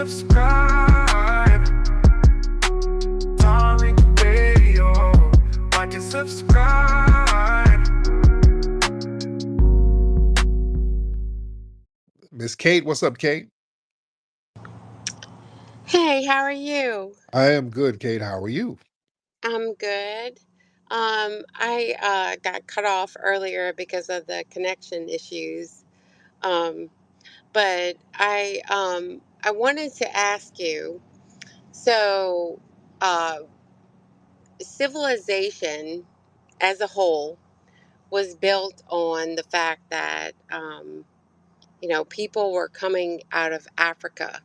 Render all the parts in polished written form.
subscribe. Tariq Radio. Watch and subscribe. Miss Kate, what's up, Kate? Hey, how are you? I am good, Kate. How are you? I'm good. I got cut off earlier because of the connection issues. Um, but I wanted to ask you. So, uh, civilization as a whole was built on the fact that people were coming out of Africa,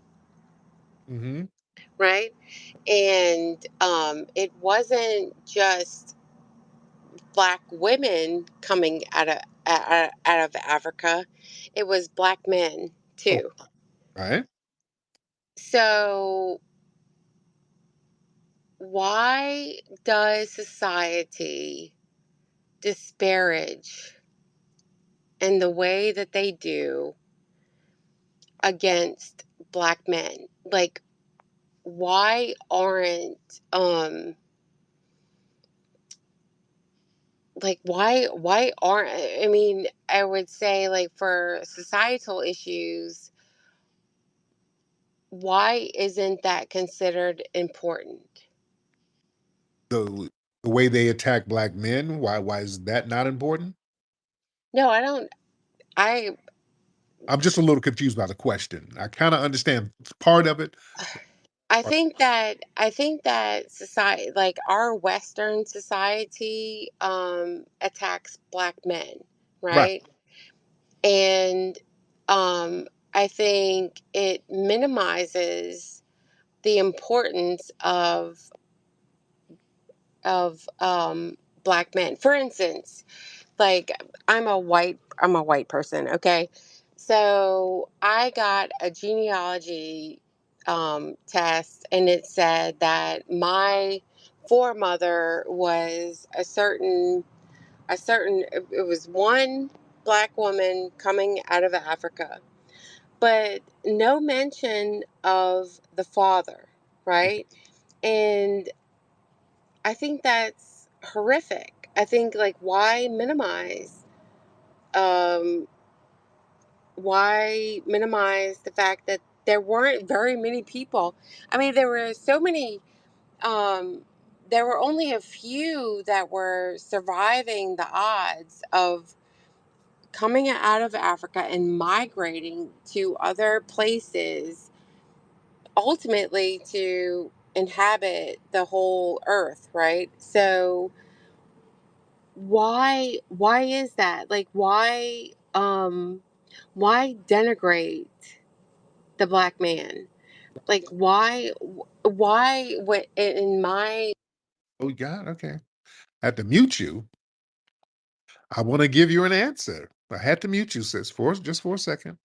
Mm-hmm. right? And it wasn't just black women coming out of Africa. It was black men Oh, too. right. So why does society disparage in the way that they do against black men? Why aren't why aren't I mean, I would say, like, for societal issues, why isn't that considered important? The way they attack black men, why is that not important? No, I don't. I I'm just a little confused by the question. I kind of understand part of it. Or- I think that society, like our Western society, attacks black men, Right. right? And I think it minimizes the importance of black men. For instance, like, I'm a white person, okay? So I got a genealogy test, and it said that my foremother was a certain it was one black woman coming out of Africa, but no mention of the father, right? And I think that's horrific. I think, like, um why minimize the fact that there weren't very many people? I mean, um there were only a few that were surviving the odds of coming out of Africa and migrating to other places, ultimately to inhabit the whole earth, right? So why is that? Like, why denigrate the black man? Like, why what in my Oh, God. Okay. I had to mute you. I want to give you an answer. I had to mute you, sis, just for a second,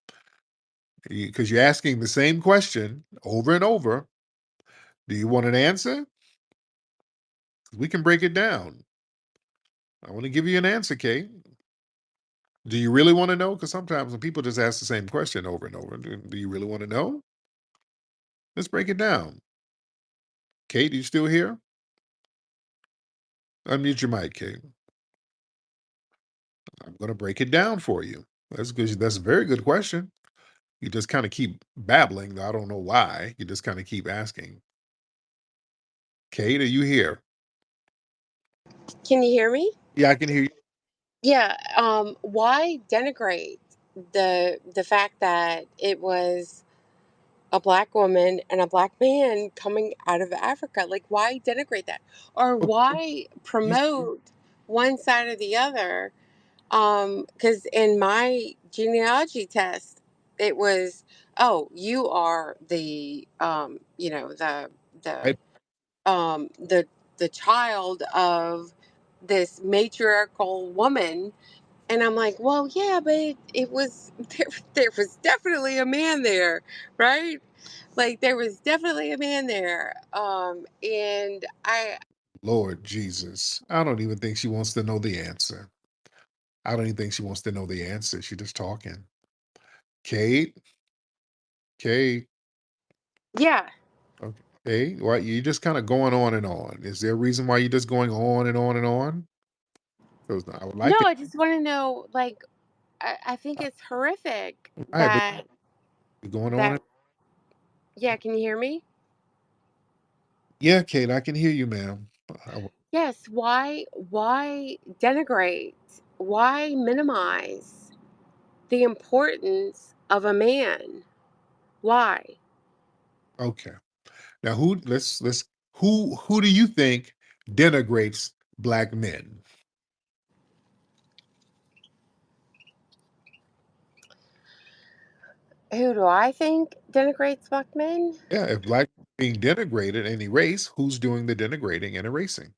because you're asking the same question over and over. Do you want an answer? We can break it down. I want to give you an answer, Kate. Do you really want to know? Because sometimes when people just ask the same question over and over, do you really want to know? Let's break it down. Kate, you still here? Unmute your mic, Kate. I'm going to break it down for you. That's good. That's a very good question. You just kind of keep babbling. I don't know why. You just kind of keep asking. Kate, are you here? Can you hear me? Yeah, I can hear you. Yeah, why denigrate the fact that it was a black woman and a black man coming out of Africa? Like, why denigrate that? Or Okay. why You, promote one side or the other? Because in my genealogy test, it was, oh, you are the I, the the child of this matriarchal woman. And I'm like, well, yeah, but it was there was definitely a man there, right? Like, there was definitely a man there. And Lord Jesus. I don't even think she wants to know the answer. I don't even think she wants to know the answer. She's just talking. Kate, Kate, Yeah. Okay. Well, you're just kind of going on and on. Is there a reason why you're just going on and on and on? Because I would No, like to. I just want to know, like, I think it's horrific All right, but that you're going on. that yeah, can you hear me? Yeah, Kate, I can hear you, ma'am. Yes, why denigrate? Why minimize the importance of a man? Why? Okay. Now, who do you think denigrates black men? Who do I think denigrates black men? Yeah, if black being denigrated and erased, who's doing the denigrating and erasing?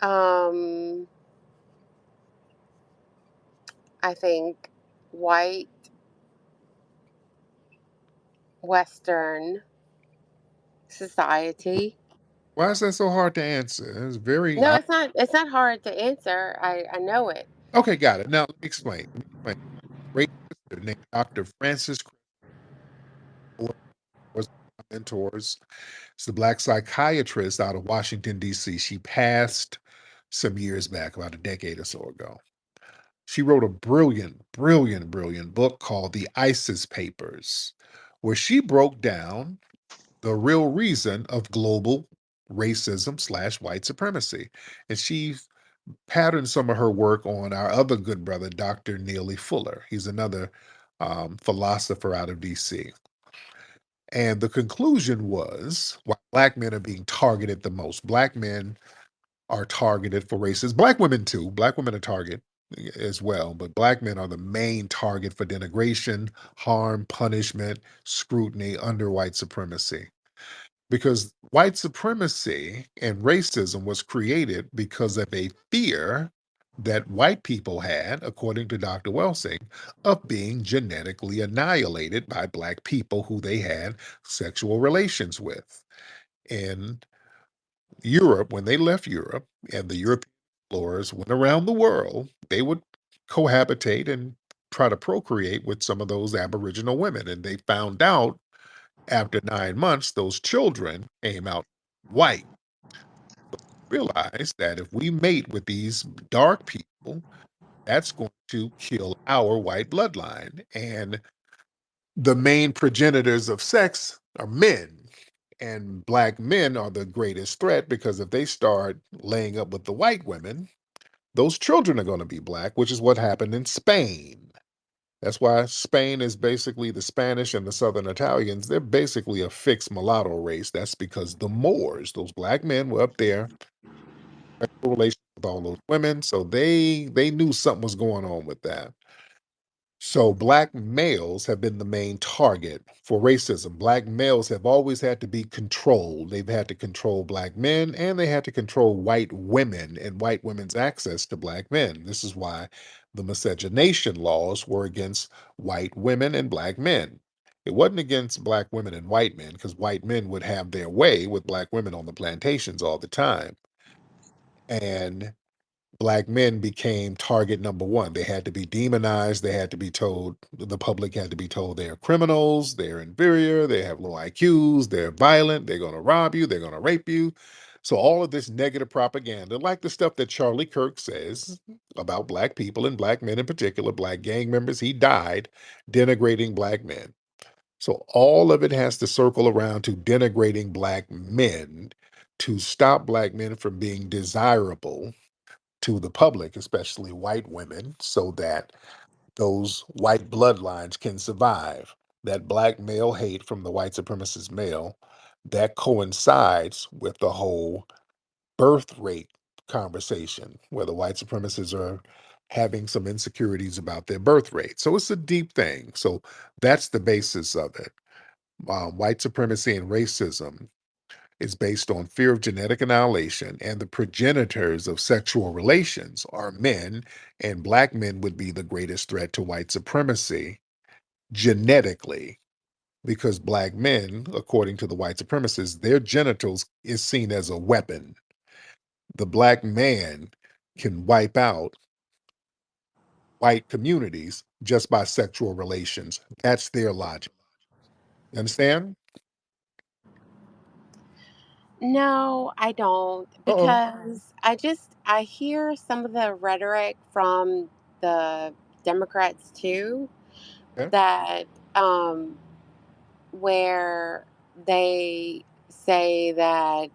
Um, I think white Western society. Why is that so hard to answer? It's very No, it's not hard to answer. I know it. okay. Got it. Now let me explain. Great sister named Dr. Frances Crowell was one of my mentors. It's the black psychiatrist out of Washington D.C. She passed some years back, about a decade or so ago. She wrote a brilliant, brilliant, brilliant book called The ISIS Papers, where she broke down the real reason of global racism slash white supremacy. And she patterned some of her work on our other good brother, Dr. Neely Fuller. He's another philosopher out of DC. And the conclusion was why black men are being targeted the most. Black men are targeted for racism. Black women too. Black women are targeted as well, but black men are the main target for denigration, harm, punishment, scrutiny under white supremacy. Because white supremacy and racism was created because of a fear that white people had, according to Dr. Welsing, of being genetically annihilated by black people who they had sexual relations with. In Europe, when they left Europe and the European explorers went around the world, they would cohabitate and try to procreate with some of those Aboriginal women. And they found out after 9 months, those children came out white. Realized that if we mate with these dark people, that's going to kill our white bloodline. And the main progenitors of sex are men. And black men are the greatest threat because if they start laying up with the white women, those children are going to be black, which is what happened in Spain. That's why Spain is basically the Spanish and the Southern Italians. They're basically a fixed mulatto race. That's because the Moors, those black men, were up there sexual relations with all those women, so they knew something was going on with that. So black males have been the main target for racism. Black males have always had to be controlled. They've had to control black men and they had to control white women and white women's access to black men. This is why the miscegenation laws were against white women and black men. It wasn't against black women and white men because white men would have their way with black women on the plantations all the time. And black men became target number one. They had to be demonized. They had to be told, the public had to be told they're criminals, they're inferior, they have low IQs, they're violent, they're going to rob you, they're going to rape you. So, all of this negative propaganda, like the stuff that Charlie Kirk says about black people and black men in particular, black gang members, he died denigrating black men. So, all of it has to circle around to denigrating black men to stop black men from being desirable to the public, especially white women, so that those white bloodlines can survive. That black male hate from the white supremacist male that coincides with the whole birth rate conversation, where the white supremacists are having some insecurities about their birth rate. So it's a deep thing. So that's the basis of it. White supremacy and racism is based on fear of genetic annihilation, and the progenitors of sexual relations are men, and black men would be the greatest threat to white supremacy genetically, because black men, according to the white supremacists, their genitals is seen as a weapon. The black man can wipe out white communities just by sexual relations. That's their logic. You understand? No, I don't, Uh-oh. because I hear some of the rhetoric from the Democrats too, Okay. that where they say that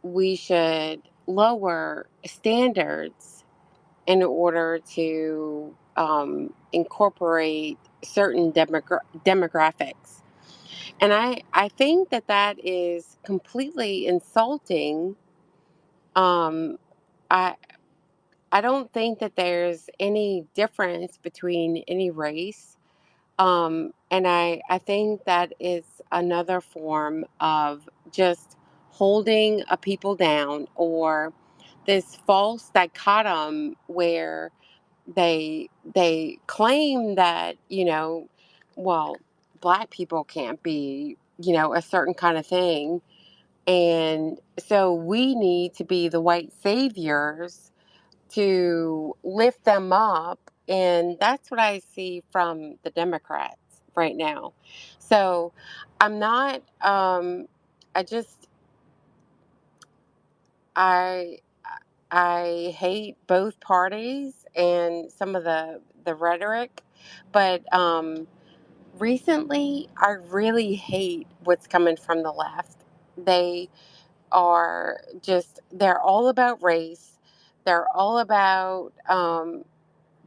we should lower standards in order to incorporate certain demographics. And I think that that is completely insulting. Um, I I don't think that there's any difference between any race. And I think that is another form of just holding a people down, or this false dichotom where they claim that, well, black people can't be, a certain kind of thing. And so we need to be the white saviors to lift them up. And that's what I see from the Democrats right now. So I'm not, I just, I, I hate both parties and some of the rhetoric, but recently I really hate what's coming from the left. They they're all about race. They're all about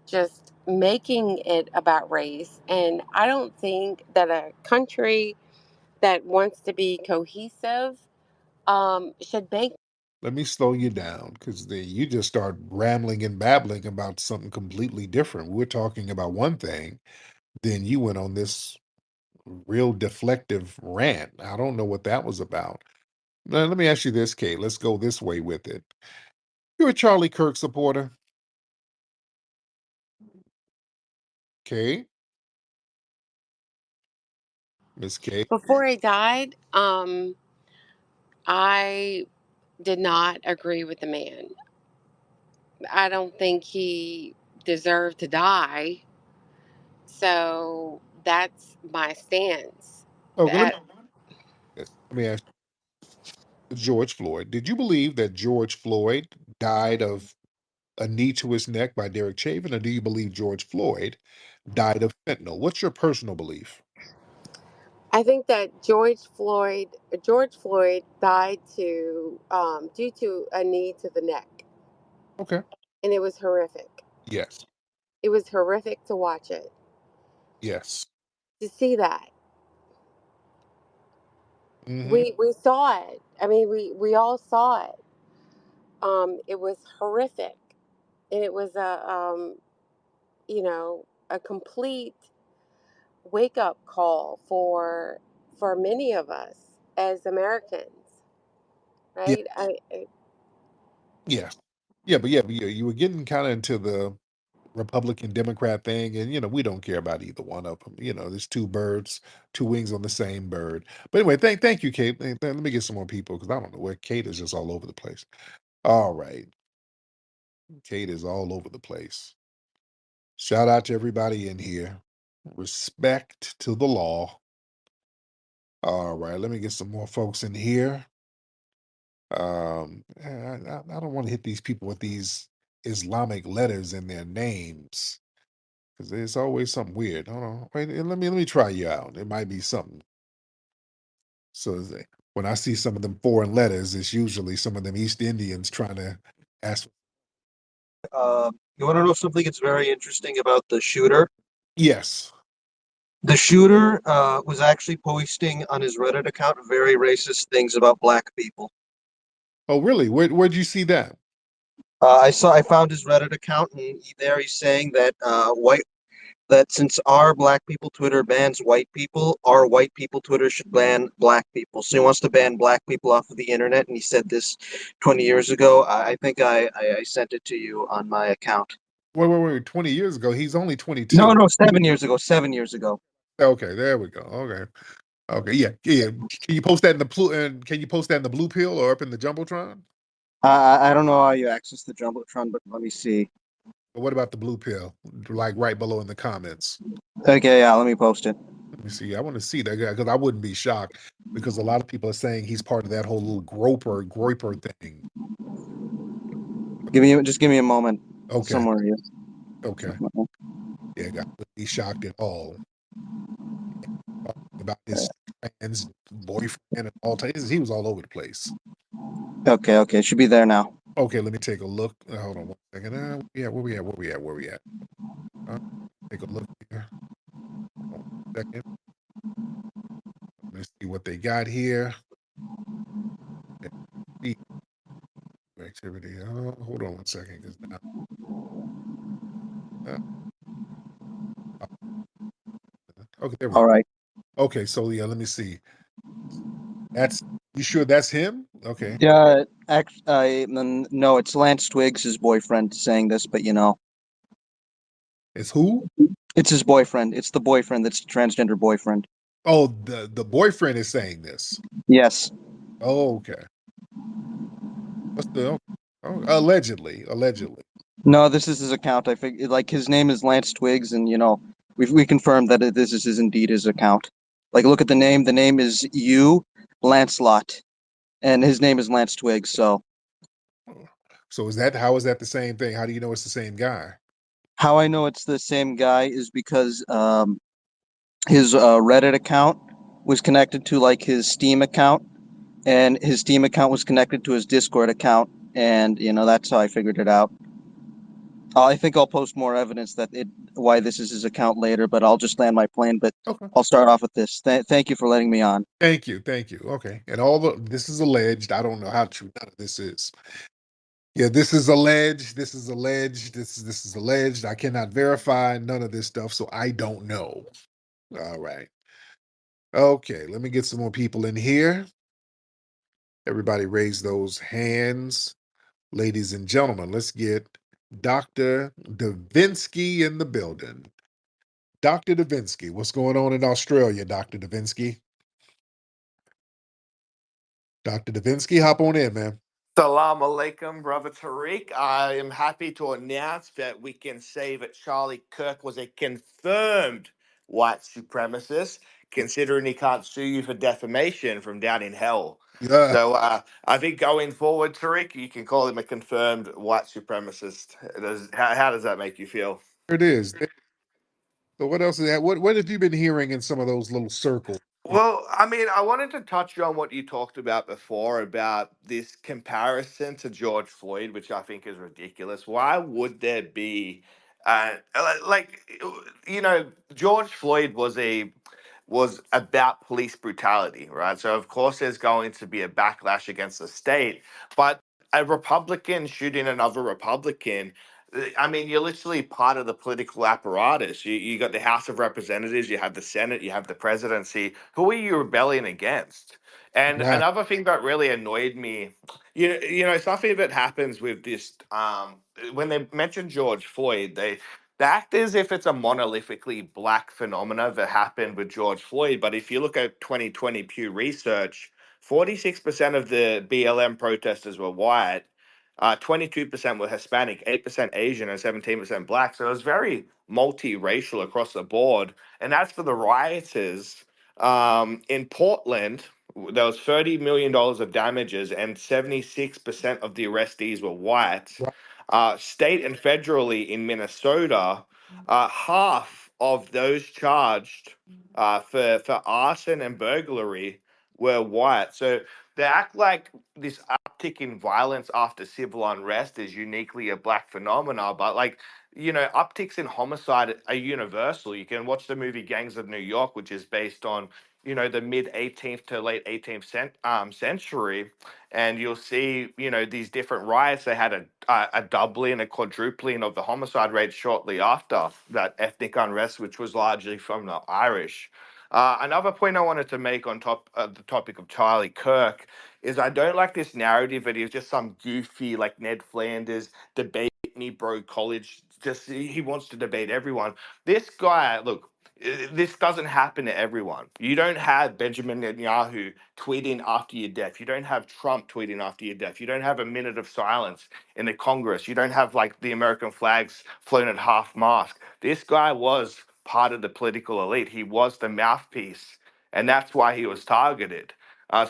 just making it about race. And I don't think that a country that wants to be cohesive should make. Let me slow you down because you just start rambling and babbling about something completely different. We're talking about one thing, then you went on this real deflective rant. I don't know what that was about. Now, let me ask you this, Kate. Let's go this way with it. You're a Charlie Kirk supporter, Kate? Miss Kate? Before he died, I did not agree with the man. I don't think he deserved to die. So that's my stance. Okay, That let me ask George Floyd. Did you believe that George Floyd died of a knee to his neck by Derek Chauvin, or do you believe George Floyd died of fentanyl? What's your personal belief? I think that George Floyd died due to a knee to the neck, Okay. and it was horrific. Yes. It was horrific to watch it, Yes. to see that. Hmm. We saw it. I mean, we all saw it. It was horrific, and it was a complete wake up call for many of us as Americans, Yeah. right? Yes. But you were getting kind of into the Republican Democrat thing, and we don't care about either one of them. There's two birds, two wings on the same bird. But anyway, thank you, Kate. Let me get some more people because I don't know where Kate is, just all over the place. All right, Kate is all over the place. Shout out to everybody in here. Respect to the law. All right, let me get some more folks in here. I don't want to hit these people with these Islamic letters in their names because there's always something weird. Hold on, wait, let me try you out. It might be something. So when I see some of them foreign letters, it's usually some of them East Indians trying to ask. You want to know something that's very interesting about the shooter? Yes. The shooter was actually posting on his Reddit account very racist things about black people. Oh, really? Where'd you see that? I found his Reddit account, and there he's saying that that since our black people Twitter bans white people, our white people Twitter should ban black people. So he wants to ban black people off of the internet, and he said this 20 years ago. I think I sent it to you on my account. Wait. 20 years ago. He's only No, 22. no, 7 years ago. 7 years ago. Okay, there we go. Okay. Okay, yeah. Can you post that in the can you post that in the blue pill or up in the jumbotron? I don't know how you access the Jumbotron, but let me see. But what about the blue pill? Like right below in the comments. Okay, yeah, let me post it. me see. I want to see that guy because I wouldn't be shocked because a lot of people are saying he's part of that whole little groiper thing. Just give me a moment. Okay. Somewhere here. Okay. Yeah, I wouldn't be shocked at all about his trans boyfriend and all types. He was all over the place. Okay, should be there now. Okay, let me take a look. Hold on one second. Where we at? Take a look here. Hold on a second. Let's see what they got here. Activity. Hold on one second, because now. Okay, there we go. All right. Okay, so yeah, let me see. You sure that's him? Okay. Yeah. No, it's Lance Twiggs, his boyfriend, saying this, but It's who? it's his boyfriend. It's the boyfriend that's the transgender boyfriend. Oh, the boyfriend is saying this. Yes. Oh, okay. Allegedly. No, this is his account. I think like his name is Lance Twiggs, and we confirmed that this is indeed his account. Like, look at the name. The name is Lancelot, and his name is Lance Twiggs. So So how is that the same thing? How do you know it's the same guy? how I know it's the same guy is because his Reddit account was connected to like his Steam account, and his Steam account was connected to his Discord account, and that's how I figured it out. I think I'll post more evidence why this is his account later, but I'll just land my plane. But Okay. I'll start off with this. Thank you for letting me on. Thank you. Okay. And this is alleged. I don't know how true none of this is. Yeah, this is alleged. This is alleged. I cannot verify none of this stuff, so I don't know. All right. Okay, let me get some more people in here. Everybody raise those hands. Ladies and gentlemen, let's get Dr. Davinsky in the building. Dr. Davinsky, what's going on in Australia, Dr. Davinsky? Dr. Davinsky, hop on in, man. Salam alaikum, brother Tariq. I am happy to announce that we can say that Charlie Kirk was a confirmed white supremacist, considering he can't sue you for defamation from down in hell. Yeah, So I think going forward, Tariq, you can call him a confirmed white supremacist. How does that make you feel? there it is. So what else is that? What have you been hearing in some of those little circles? Well, I mean, I wanted to touch on what you talked about before about this comparison to George Floyd, which I think is ridiculous. Why would there be, like, George Floyd was about police brutality, right? So of course there's going to be a backlash against the state, but a Republican shooting another Republican. I mean, you're literally part of the political apparatus. You got the House of Representatives, you have the Senate, you have the presidency. Who are you rebelling against? And Right. another thing that really annoyed me, something that happens with this, when they mention George Floyd, they act as if it's a monolithically black phenomena that happened with George Floyd. But if you look at 2020 Pew Research, 46% of the BLM protesters were white. 22% were Hispanic, 8% Asian, and 17% Black. So it was very multiracial across the board. And as for the rioters, in Portland, there was $30 million of damages, and 76% of the arrestees were white. State and federally in Minnesota, half of those charged for arson and burglary were white. So they act like this uptick in violence after civil unrest is uniquely a black phenomena, but upticks in homicide are universal. You can watch the movie Gangs of New York, which is based on the mid 18th to late 18th century, and you'll see these different riots. They had a doubling, a quadrupling of the homicide rate shortly after that ethnic unrest, which was largely from the Irish. Another point I wanted to make on top of the topic of Charlie Kirk is I don't like this narrative that he's just some goofy like Ned Flanders debate me bro college. Just he wants to debate everyone. This guy, look, this doesn't happen to everyone. You don't have Benjamin Netanyahu tweeting after your death. You don't have Trump tweeting after your death. You don't have a minute of silence in the Congress. You don't have like the American flags flown at half mast. This guy was part of the political elite. He was the mouthpiece, and that's why he was targeted.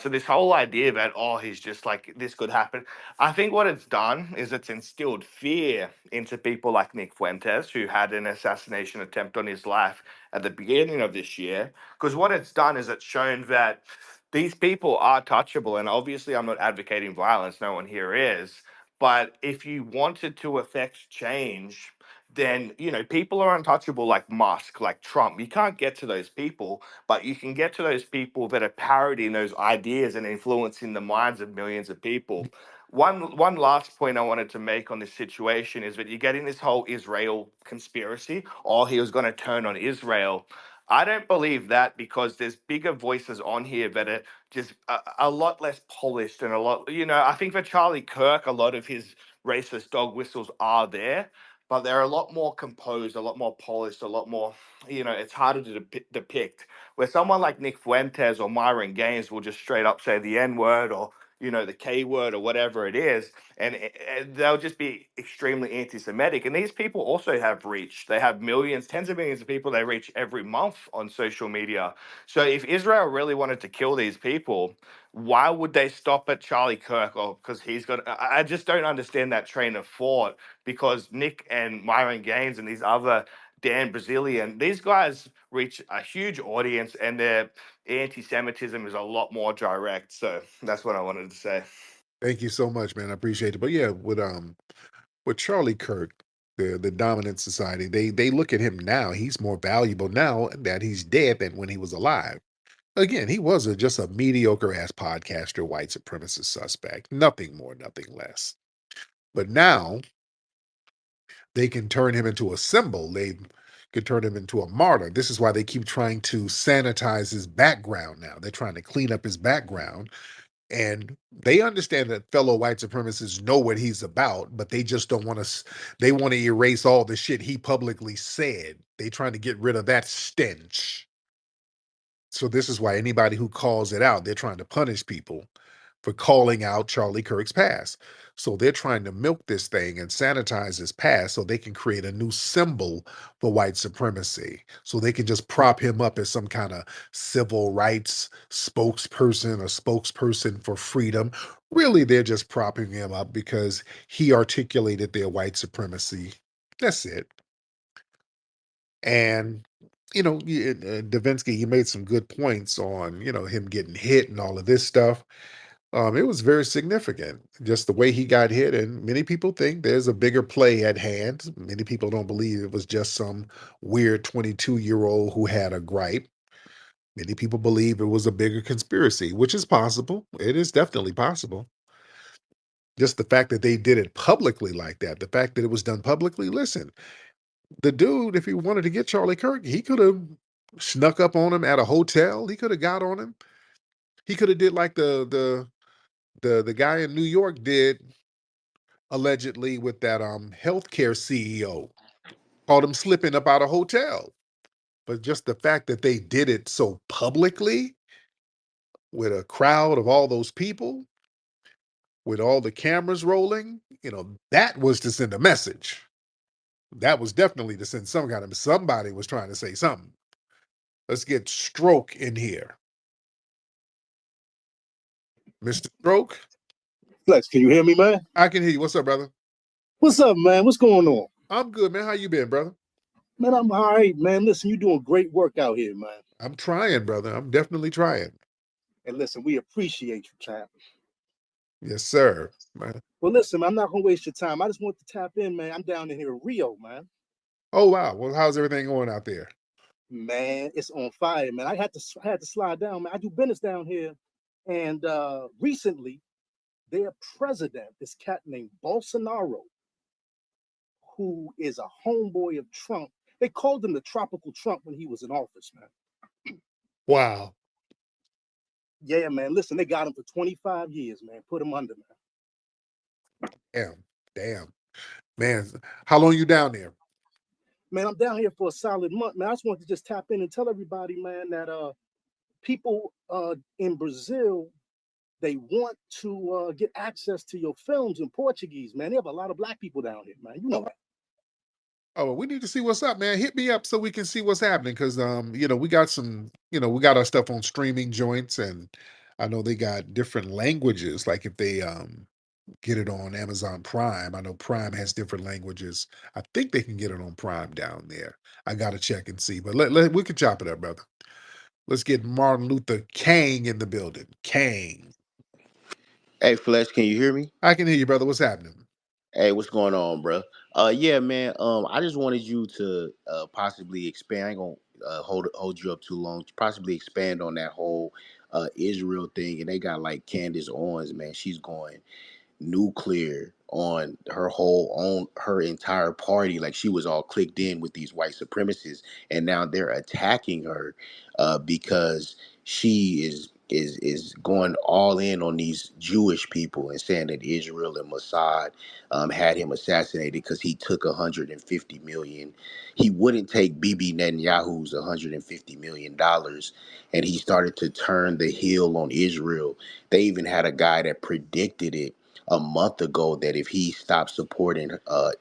So this whole idea that, oh, he's just like, this could happen. I think what it's done is it's instilled fear into people like Nick Fuentes, who had an assassination attempt on his life at the beginning of this year. Because what it's done is it's shown that these people are touchable. And obviously, I'm not advocating violence. No one here is. But if you wanted to affect change, then, you know, people are untouchable like Musk, like Trump. You can't get to those people, but you can get to those people that are parodying those ideas and influencing the minds of millions of people. One last point I wanted to make on this situation is that you're getting this whole Israel conspiracy. Oh, he was going to turn on Israel. I don't believe that, because there's bigger voices on here that are just a lot less polished and a lot, you know, I think for Charlie Kirk, a lot of his racist dog whistles are there, but they're a lot more composed, a lot more polished, a lot more, you know, it's harder to depict. Where someone like Nick Fuentes or Myron Gaines will just straight up say the N word, or, you know, the K word, or whatever it is, and they'll just be extremely anti-Semitic. And these people also have reach. They have millions, tens of millions of people they reach every month on social media. So if Israel really wanted to kill these people, why would they stop at Charlie Kirk? Or because he's got, I just don't understand that train of thought, because Nick and Myron Gaines and these other Dan Brazilian, these guys reach a huge audience, and their anti-Semitism is a lot more direct. So that's what I wanted to say. Thank you so much, man. I appreciate it. But yeah, with Charlie Kirk, the dominant society, they look at him now. He's more valuable now that he's dead than when he was alive. Again, he was just a mediocre ass podcaster, white supremacist suspect. Nothing more, nothing less. But now they can turn him into a symbol. They could turn him into a martyr. This is why they keep trying to sanitize his background now. They're trying to clean up his background. And they understand that fellow white supremacists know what he's about, but they just don't want to, they want to erase all the shit he publicly said. They trying to get rid of that stench. So this is why anybody who calls it out, they're trying to punish people for calling out Charlie Kirk's past. So they're trying to milk this thing and sanitize his past so they can create a new symbol for white supremacy. So they can just prop him up as some kind of civil rights spokesperson or spokesperson for freedom. Really, they're just propping him up because he articulated their white supremacy. That's it. And Davinsky, you made some good points on, him getting hit and all of this stuff. It was very significant, just the way he got hit. And many people think there's a bigger play at hand. Many people don't believe it was just some weird 22-year-old who had a gripe. Many people believe it was a bigger conspiracy, which is possible. It is definitely possible. Just the fact that they did it publicly like that, the fact that it was done publicly, listen, the dude, if he wanted to get Charlie Kirk, he could have snuck up on him at a hotel. He could have got on him. He could have did like the guy in New York did allegedly with that healthcare CEO. Caught him slipping up out of hotel. But just the fact that they did it so publicly with a crowd of all those people, with all the cameras rolling, that was to send a message. That was definitely to send some kind of, somebody was trying to say something. Let's get Stroke in here. Mr. Stroke? Flex, can you hear me, man? I can hear you. What's up, brother? What's up, man? What's going on? I'm good, man. How you been, brother? Man, I'm all right, man. Listen, you're doing great work out here, man. I'm trying, brother. I'm definitely trying. And listen, we appreciate you, champ. Yes, sir. Man. Well, listen, I'm not gonna waste your time. I just want to tap in, man. I'm down in here in Rio, man. Oh wow. Well, how's everything going out there? Man, it's on fire, man. I had to slide down, man. I do business down here, and recently, their president, this cat named Bolsonaro, who is a homeboy of Trump. They called him the tropical Trump when he was in office, man. Wow. Yeah, man. Listen, they got him for 25 years, man. Put him under, man. Damn. Man, how long you down there? Man, I'm down here for a solid month, man. I just wanted to just tap in and tell everybody, man, that people in Brazil, they want to get access to your films in Portuguese, man. They have a lot of black people down here, man. You know that. Oh, we need to see what's up, man. Hit me up so we can see what's happening because we got some, we got our stuff on streaming joints, and I know they got different languages. Like if they get it on Amazon Prime, I know Prime has different languages. I think they can get it on Prime down there. I gotta check and see, but we can chop it up, brother. Let's get Martin Luther King in the building. King. Hey, Flesh, can you hear me? I can hear you, brother. What's happening? Hey, what's going on, bro? Yeah, man. I just wanted you to possibly expand. I ain't gonna hold you up too long. Possibly expand on that whole Israel thing, and they got like Candace Owens, man. She's going nuclear on her entire party, like she was all clicked in with these white supremacists, and now they're attacking her because she is going all in on these Jewish people and saying that Israel and Mossad had him assassinated because he took 150 million. He wouldn't take Bibi Netanyahu's 150 million dollars, and he started to turn the heel on Israel. They even had a guy that predicted it a month ago that if he stopped supporting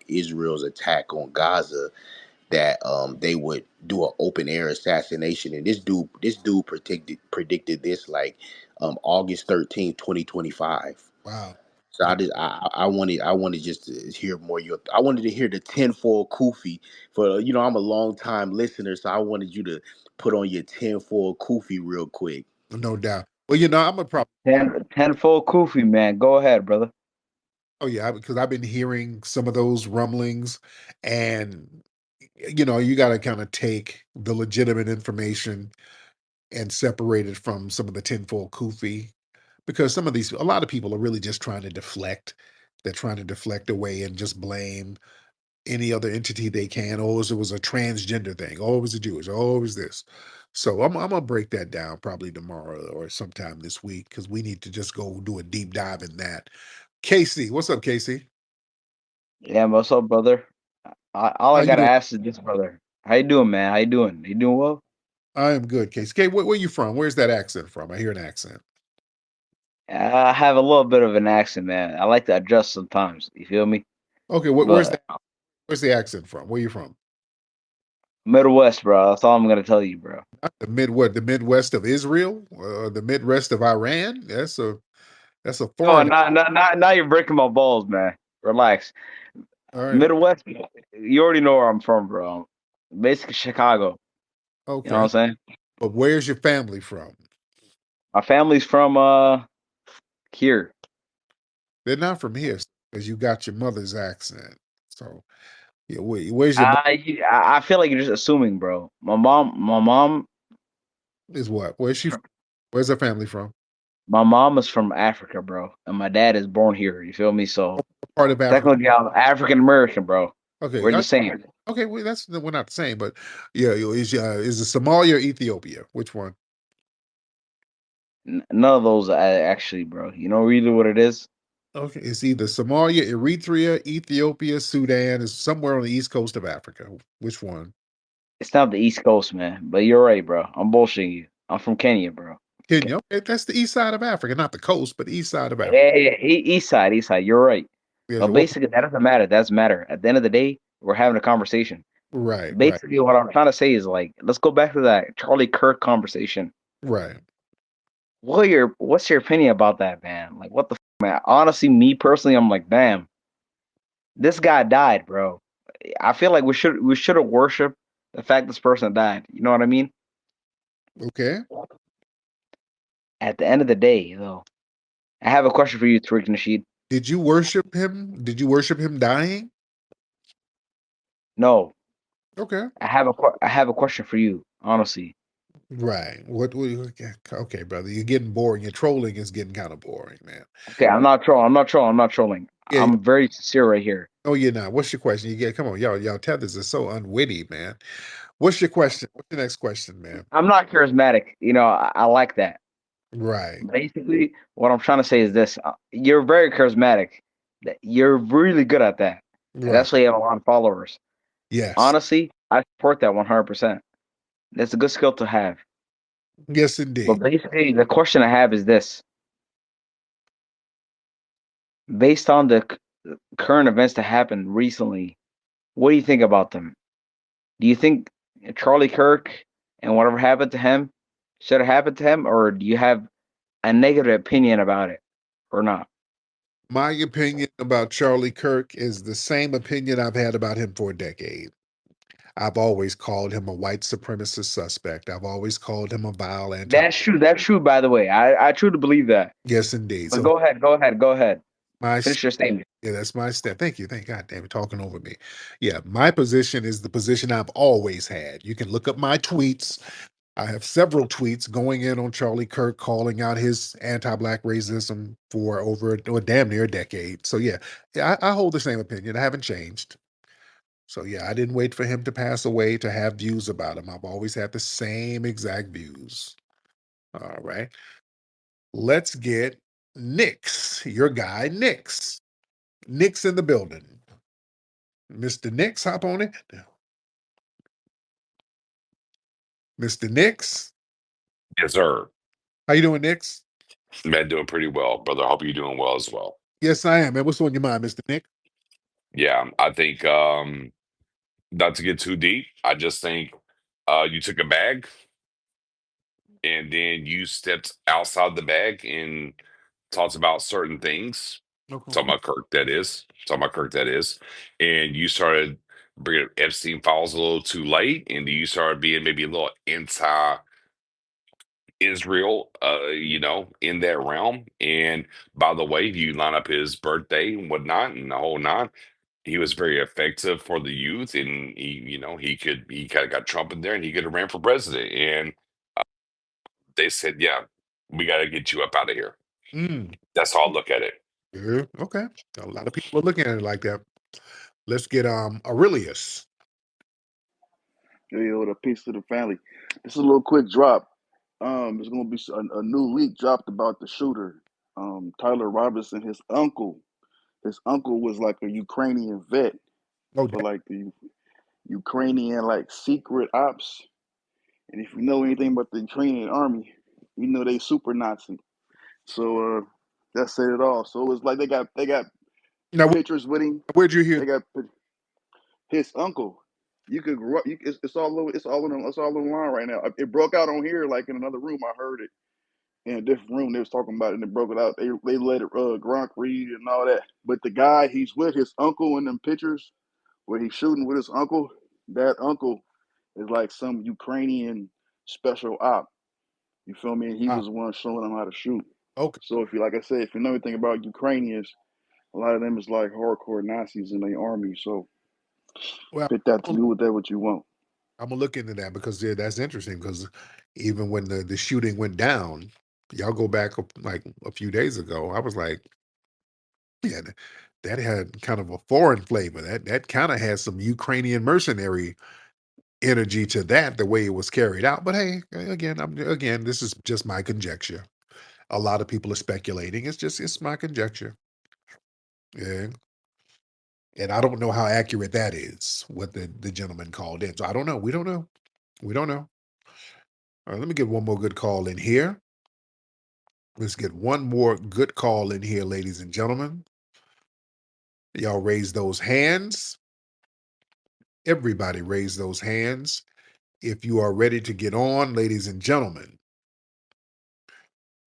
Israel's attack on Gaza, that they would do an open air assassination. And this dude predicted this like August 13th, 2025. Wow. So I wanted just to hear more I wanted to hear the tenfold kufi for I'm a long time listener, so I wanted you to put on your tenfold kufi real quick. No doubt. Well, I'm a problem. Tenfold Kufi, man. Go ahead, brother. Oh yeah, because I've been hearing some of those rumblings, and you got to kind of take the legitimate information and separate it from some of the tinfoil kufi, because a lot of people are really just trying to deflect. They're trying to deflect away and just blame any other entity they can. Oh, it was a transgender thing. Oh, it was a Jewish. Oh, it was this. So I'm gonna break that down probably tomorrow or sometime this week because we need to just go do a deep dive in that. Casey, what's up, Casey? Yeah, what's up, brother? All How I you gotta doing? ask is this, brother. How you doing, man? How you doing? You doing well? I am good, Casey. Okay, where you from? Where's that accent from? I hear an accent. I have a little bit of an accent, man. I like to adjust sometimes. You feel me? Okay, But where's the accent from? Where you from? Midwest, bro. That's all I'm gonna tell you, bro. Not the Midwest of Israel, the Midwest of Iran. That's a Oh, foreign. now you're breaking my balls, man. Relax. All right. Midwest, you already know where I'm from, bro. Basically Chicago. You know Okay. what I'm saying? But where's your family from? My family's from here. They're not from here because you got your mother's accent. So yeah, where's your mom I feel like you're just assuming, bro. My mom is what? Where's she from? Where's her family from? My mom is from Africa, bro, and my dad is born here. You feel me? So What part of Africa? technically, I'm African American, bro. Okay. We're the same. Okay, well, we're not the same, but yeah, is it Somalia or Ethiopia? Which one? None of those, actually, bro. You know really what it is? Okay, it's either Somalia, Eritrea, Ethiopia, Sudan. Is somewhere on the east coast of Africa. Which one? It's not the East Coast, man. But you're right, bro. I'm bullshitting you. I'm from Kenya, bro. Kenya. Okay, that's the east side of Africa, not the coast, but the east side of Africa. Yeah, East side, East side. You're right. Yeah, But so basically, that doesn't matter. That doesn't matter. At the end of the day, we're having a conversation. right, Basically, what I'm trying to say is like, let's go back to that Charlie Kirk conversation. right. What's your opinion about that, man? Like, what the man? Honestly, me personally, I'm like, damn, this guy died, bro. I feel like we should have worshipped the fact this person died. You know what I mean? Okay. At the end of the day, though, I have a question for you, Tariq Nasheed. Did you worship him? Did you worship him dying? No, Okay. I have a question for you, honestly. Right. Okay, brother. You're getting boring. Your trolling is getting kind of boring, man. Okay, I'm not trolling. I'm not trolling. I'm not trolling. Yeah. I'm very sincere right here. Oh, you're not. What's your question? Come on, y'all tethers are so unwitty, man. What's your question? What's your next question, man? I'm not charismatic. You know, I like that. Right. Basically, what I'm trying to say is this: you're very charismatic. You're really good at that, and Right. that's why you have a lot of followers. Yes. Honestly, I support that 100%. That's a good skill to have. Yes, But indeed. basically, the question I have is this: based on the current events that happened recently What do you think about them? Do you think Charlie Kirk and whatever happened to him should have happened to him, or do you have a negative opinion about it, or not? My opinion about Charlie Kirk is the same opinion I've had about him for a decade. I've always called him a white supremacist suspect. I've always called him a vile anti. That's true. That's true. By the way, I truly believe that. Yes, indeed. But So go ahead. Go ahead. Go ahead. my Finish your statement. yeah, that's my step. Thank you. Thank God damn it, talking over me. Yeah, my position is the position I've always had. You can look up my tweets. I have several tweets going in on Charlie Kirk, calling out his anti-black racism for over or damn near a decade. So yeah, I hold the same opinion. I haven't changed. So yeah, I didn't wait for him to pass away to have views about him. I've always had the same exact views. All right. Let's get Nix, your guy Nix. Nix in the building. Mr. Nix, hop on it. Mr. Nix. Yes, sir. How you doing, Nix? Man, doing pretty well, brother. I hope you're doing well as well. Yes, I am. Man, what's on your mind, Mr. Nix? Yeah, I think not to get too deep, I just think you took a bag and then you stepped outside the bag and talked about certain things. Okay. Talking about Kirk, that is. Talking about Kirk, that is. And you started bringing up Epstein files a little too late, and you started being maybe a little anti Israel, in that realm. And by the way, if you line up his birthday and whatnot and the whole nine, he was very effective for the youth, and he kind of got Trump in there, and he could have ran for president. And they said, "Yeah, we got to get you up out of here." Mm, That's how I look at it. yeah, okay. A lot of people are looking at it like that. Let's get Aurelius. Yo, the peace to the family. This is a little quick drop. There's gonna be a new leak dropped about the shooter, Tyler Robinson. His uncle. His uncle was like a Ukrainian vet Oh, for like the Ukrainian like secret ops. And if you know anything about the Ukrainian army, you know they super Nazi. So that said it all. So it was like they got now pictures with him. where'd you hear? They got his uncle. You could it's all over. It's all online right now. It broke out on here like in another room. I heard it in a different room. They was talking about it and they broke it out. They let it Gronk read and all that. But the guy he's with his uncle in them pictures where he's shooting with his uncle. That uncle is like some Ukrainian special op. You feel me? And he Ah, was the one showing them how to shoot. okay. So if you like I said, if you know anything about Ukrainians, a lot of them is like hardcore Nazis in their army. So Well, put that to do with that what you want. I'm gonna look into that because yeah, that's interesting. Because even when the shooting went down, y'all go back like a few days ago. I was like, yeah, that had kind of a foreign flavor. That kind of had some Ukrainian mercenary energy to that, the way it was carried out. But hey, again, this is just my conjecture. A lot of people are speculating. It's my conjecture. Yeah. And I don't know how accurate that is, what the gentleman called in. So I don't know. We don't know. We don't know. All right, let me get one more good call in here. Let's get one more good call in here, ladies and gentlemen. Y'all raise those hands. Everybody raise those hands. If you are ready to get on, ladies and gentlemen.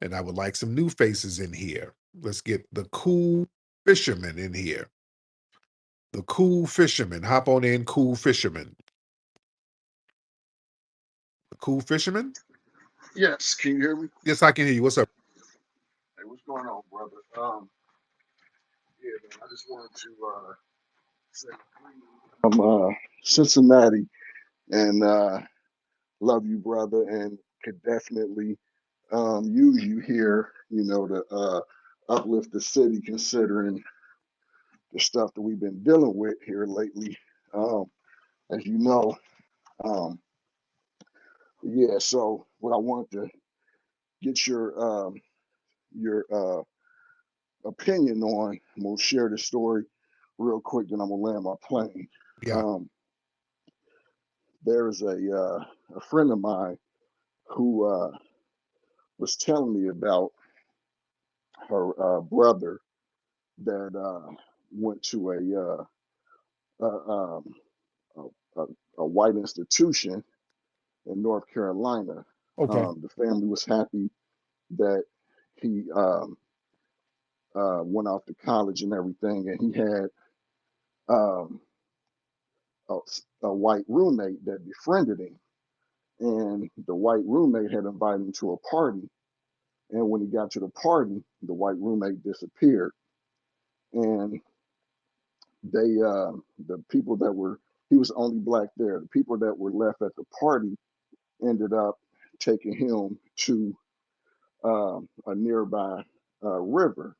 And I would like some new faces in here. Let's get the cool fisherman in here. The cool fisherman. Hop on in, cool fisherman. The cool fisherman? Yes, can you hear me? Yes, I can hear you. What's up? Hey, what's going on, brother? Yeah, man, I just wanted to say I'm Cincinnati, and love you, brother, and could definitely use you here, to uplift the city, considering the stuff that we've been dealing with here lately. Um, as you know, um, yeah. So, what I wanted to get your opinion on. I'm gonna share the story real quick, then I'm gonna land my plane. Yeah. Um, there's a friend of mine who was telling me about her brother that went to a white institution in North Carolina. Okay. The family was happy that he went off to college and everything, and he had um, a, a white roommate that befriended him. And the white roommate had invited him to a party. And when he got to the party, the white roommate disappeared. And the people that were, he was the only black there. The people that were left at the party ended up taking him to a nearby river.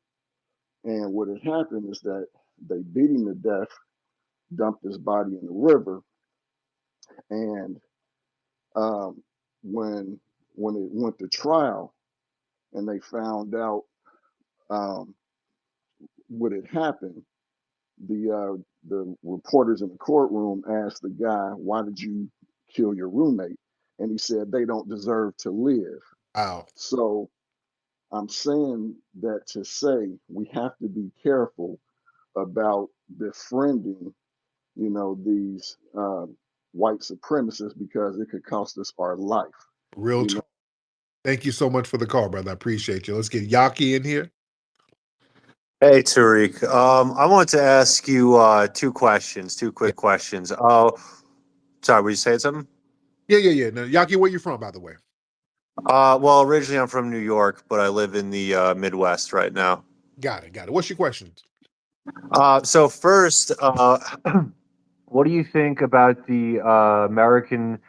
And what had happened is that they beat him to death, dumped his body in the river, and um, when it went to trial, and they found out um, what had happened, the reporters in the courtroom asked the guy, "Why did you kill your roommate?" And he said, "They don't deserve to live." Wow. So I'm saying that to say we have to be careful about befriending, these white supremacists because it could cost us our life. Real You talk. know, Thank you so much for the call, brother. I appreciate you. Let's get Yaki in here. Hey, Tariq. I wanted to ask you two questions, two Yeah. quick questions. Oh, sorry, were you saying something? Yeah. No, Yaki, where you from, by the way? Well, originally I'm from New York, but I live in the Midwest right now. Got it. What's your questions? So first, what do you think about the American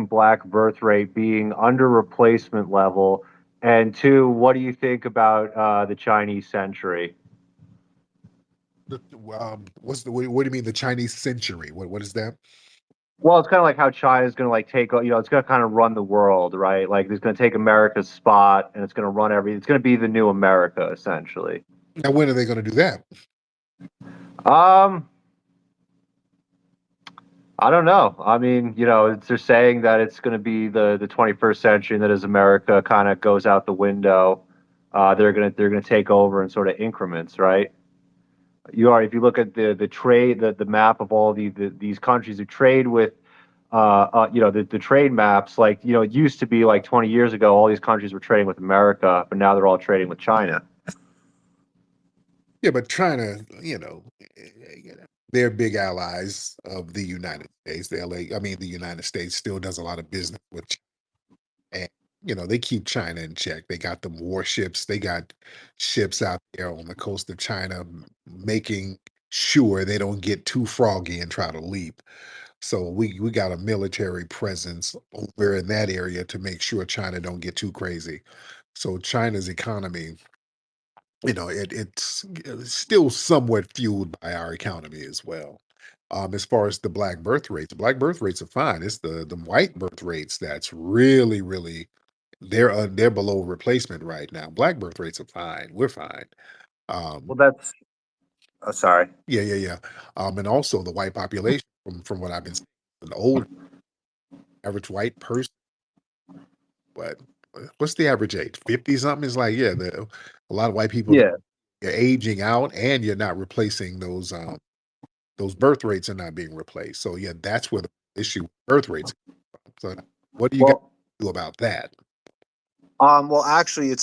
black birth rate being under replacement level? And two, what do you think about the Chinese century? What do you mean the Chinese century? What is that? Well, it's kind of like how China's going to like take, it's going to kind of run the world, right? Like it's going to take America's spot and it's going to run it's going to be the new America, essentially. Now, when are they going to do that? Um, I don't know. I mean, they're saying that it's going to be the 21st century and that as America kind of goes out the window, they're going to take over in sort of increments, right? If you look at the trade, the map of all these countries who trade with, the trade maps, like, it used to be like 20 years ago, all these countries were trading with America, but now they're all trading with China. Yeah, but China, they're big allies of the United States. The United States still does a lot of business with China. And, they keep China in check. They got them warships. They got ships out there on the coast of China making sure they don't get too froggy and try to leap. So we got a military presence over in that area to make sure China don't get too crazy. So China's economy, it's still somewhat fueled by our economy as well. As far as the black birth rates are fine. It's the white birth rates that's really, really they're below replacement right now. Black birth rates are fine. We're fine. Well, Um, that's sorry. yeah. And also the white population, from what I've been seeing, an old average white person, what what's the average age? 50 something? It's like, yeah, a lot of white people Yeah. are aging out, and you're not replacing those birth rates are not being replaced. So yeah, that's where the issue with birth rates. So what do you guys Well, do about that? Well, actually,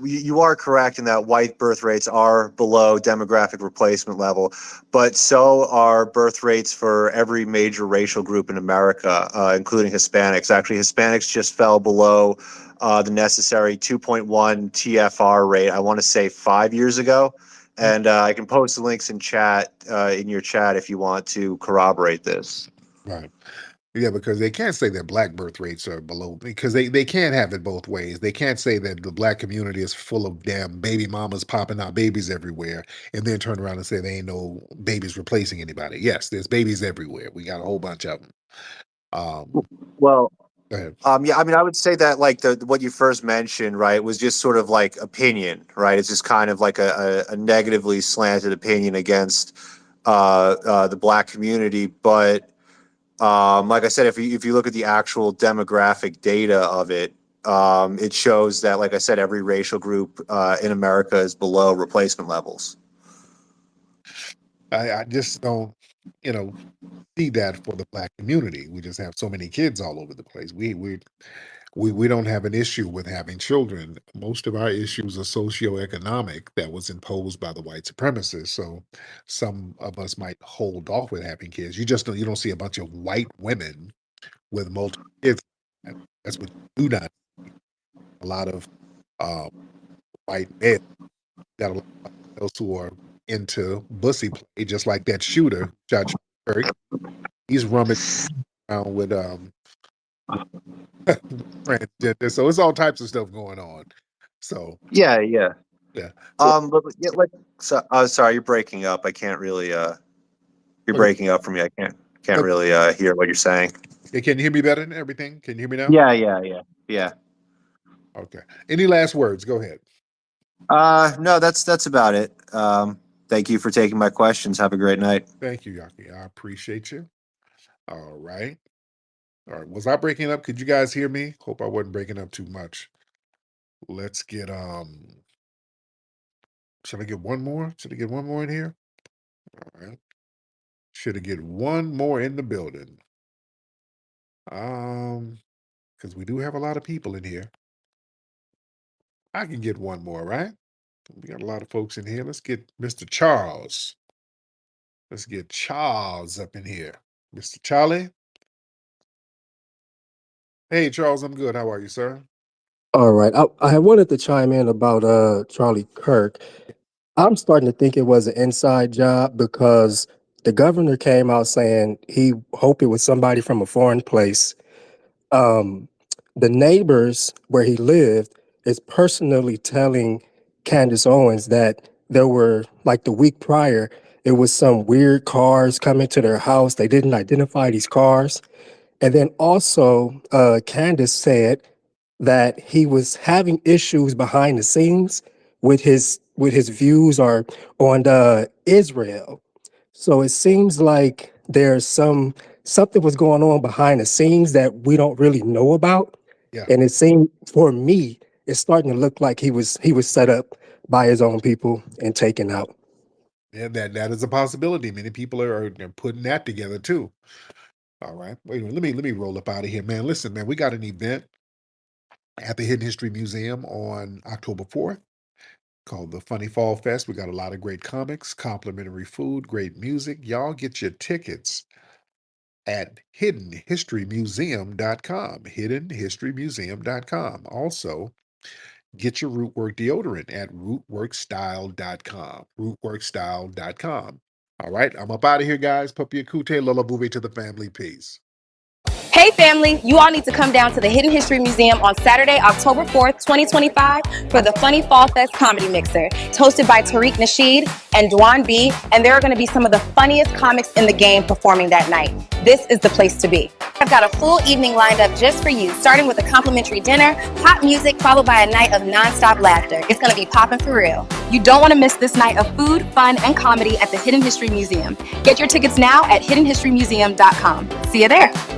you are correct in that white birth rates are below demographic replacement level, but so are birth rates for every major racial group in America, including Hispanics. Actually, Hispanics just fell below the necessary 2.1 TFR rate, I want to say 5 years ago. Mm, And I can post the links in chat, in your chat if you want to corroborate this. right. Yeah, because they can't say that black birth rates are below because they can't have it both ways. They can't say that the black community is full of damn baby mamas popping out babies everywhere and then turn around and say they ain't no babies replacing anybody. Yes, there's babies everywhere. We got a whole bunch of them. Um, Well, go ahead. yeah, I mean, I would say that like the what you first mentioned, right, was just sort of like opinion, right? It's just kind of like a negatively slanted opinion against the black community. But like I said, if you look at the actual demographic data of it, it shows that, like I said, every racial group in America is below replacement levels. I just don't, you know, see that for the black community. We just have so many kids all over the place. We don't have an issue with having children. Most of our issues are socioeconomic that was imposed by the white supremacists. So some of us might hold off with having kids. You don't see a bunch of white women with multiple kids. That's what you do not. A lot of uh, white males. Got a lot of those who are into bussy play, just like that shooter, Judge Kirk. He's rummaging around with transgender. So it's all types of stuff going on. So Yeah, yeah. yeah. So But yeah, like, so, sorry, you're breaking up. I can't really. You're okay. breaking up for me. I can't Okay. really hear what you're saying. Yeah, can you hear me better than everything? Can you hear me now? Yeah. Okay. Any last words? Go ahead. No, that's about it. Thank you for taking my questions. Have a great night. Thank you, Yaki. I appreciate you. All right. All right. Was I breaking up? Could you guys hear me? Hope I wasn't breaking up too much. Let's get should I get one more? Should I get one more in here? All right. Should I get one more in the building? Because we do have a lot of people in here. I can get one more, right? We got a lot of folks in here. Let's get Mr. Charles. Let's get Charles up in here. Mr. Charlie. Hey, Charles, I'm good. How are you, sir? All right. I wanted to chime in about Charlie Kirk. I'm starting to think it was an inside job because the governor came out saying he hoped it was somebody from a foreign place. Um, the neighbors where he lived is personally telling Candace Owens that there were, like the week prior, it was some weird cars coming to their house. They didn't identify these cars. And then also, Candace said that he was having issues behind the scenes with his views or on Israel. So it seems like there's something was going on behind the scenes that we don't really know about. Yeah. And it seemed for me, it's starting to look like he was set up by his own people and taken out. Yeah, that is a possibility. Many people are putting that together too. All right. Wait a minute. Let me roll up out of here, man. Listen, man, we got an event at the Hidden History Museum on October 4th called the Funny Fall Fest. We got a lot of great comics, complimentary food, great music. Y'all get your tickets at hiddenhistorymuseum.com. Hiddenhistorymuseum.com. Also, get your Rootwork deodorant at rootworkstyle.com. Rootworkstyle.com. All right, I'm up out of here, guys. Papi Akute, Lola Bouve to the family. Peace. Hey family, you all need to come down to the Hidden History Museum on Saturday, October 4th, 2025 for the Funny Fall Fest Comedy Mixer. It's hosted by Tariq Nasheed and Dwan B, and there are going to be some of the funniest comics in the game performing that night. This is the place to be. I've got a full evening lined up just for you, starting with a complimentary dinner, pop music, followed by a night of nonstop laughter. It's going to be popping for real. You don't want to miss this night of food, fun, and comedy at the Hidden History Museum. Get your tickets now at hiddenhistorymuseum.com. See you there.